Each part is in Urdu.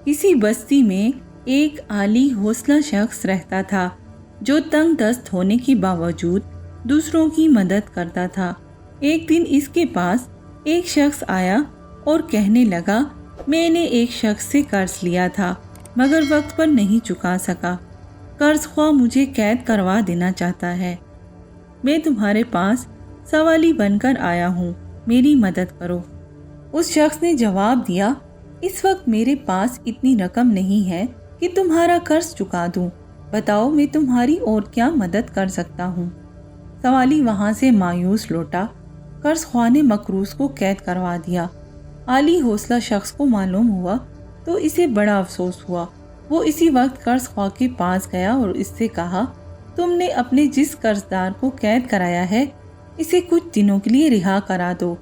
کسی بستی میں ایک عالی حوصلہ شخص رہتا تھا جو تنگ دست ہونے کے باوجود دوسروں کی مدد کرتا تھا۔ ایک دن اس کے پاس ایک شخص آیا اور کہنے لگا، میں نے ایک شخص سے قرض لیا تھا مگر وقت پر نہیں چکا سکا۔ قرض خواہ مجھے قید کروا دینا چاہتا ہے۔ میں تمہارے پاس سوالی بن کر آیا ہوں، میری مدد کرو۔ اس شخص نے جواب دیا، اس وقت میرے پاس اتنی رقم نہیں ہے کہ تمہارا قرض چکا دوں، بتاؤ میں تمہاری اور کیا مدد کر سکتا ہوں۔ سوالی وہاں سے مایوس لوٹا۔ قرض خواہ نے مقروض کو قید کروا دیا۔ عالی حوصلہ شخص کو معلوم ہوا تو اسے بڑا افسوس ہوا۔ وہ اسی وقت قرض خواہ کے پاس گیا اور اس سے کہا، تم نے اپنے جس قرض دار کو قید کرایا ہے اسے کچھ دنوں کے لیے رہا کرا دو۔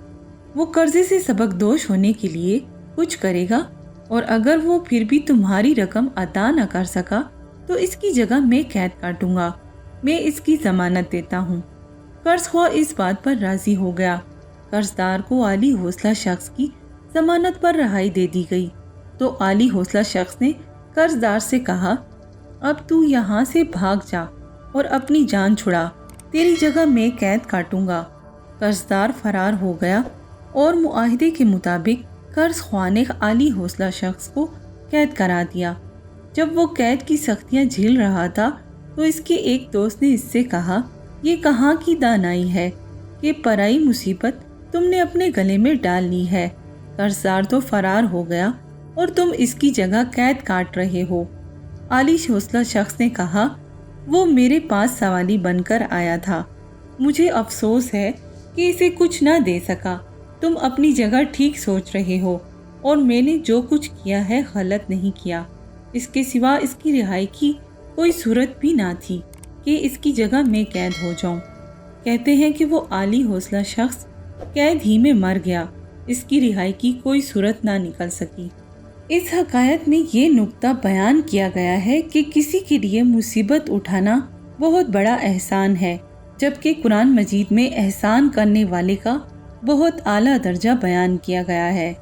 وہ قرضے سے سبکدوش ہونے کے لیے کچھ کرے گا اور اگر وہ پھر بھی تمہاری رقم ادا نہ کر سکا تو اس کی جگہ میں قید کاٹوں گا، میں اس کی ضمانت دیتا ہوں۔ قرض خواہ اس بات پر راضی ہو گیا۔ قرض دار کو عالی حوصلہ شخص کی ضمانت پر رہائی دے دی گئی تو عالی حوصلہ شخص نے قرض دار سے کہا، اب تو یہاں سے بھاگ جا اور اپنی جان چھڑا، تیری جگہ میں قید کاٹوں گا۔ قرض دار فرار ہو گیا اور معاہدے کے مطابق قرض خواہ نے عالی حوصلہ شخص کو قید کرا دیا۔ جب وہ قید کی سختیاں جھیل رہا تھا تو اس کے ایک دوست نے اس سے کہا، یہ کہاں کی دانائی ہے کہ پرائی مصیبت تم نے اپنے گلے میں ڈال لی ہے۔ قرض دار تو فرار ہو گیا اور تم اس کی جگہ قید کاٹ رہے ہو۔ عالی حوصلہ شخص نے کہا، وہ میرے پاس سوالی بن کر آیا تھا، مجھے افسوس ہے کہ اسے کچھ نہ دے سکا۔ تم اپنی جگہ ٹھیک سوچ رہے ہو اور میں نے جو کچھ کیا ہے غلط نہیں کیا۔ اس کے سوا اس کی رہائی کی کوئی صورت بھی نہ تھی کہ اس کی جگہ میں قید ہو جاؤں۔ کہتے ہیں کہ وہ عالی حوصلہ شخص قید ہی میں مر گیا، اس کی رہائی کی کوئی صورت نہ نکل سکی۔ اس حکایت میں یہ نکتہ بیان کیا گیا ہے کہ کسی کے لیے مصیبت اٹھانا بہت بڑا احسان ہے، جبکہ قرآن مجید میں احسان کرنے والے کا بہت اعلیٰ درجہ بیان کیا گیا ہے۔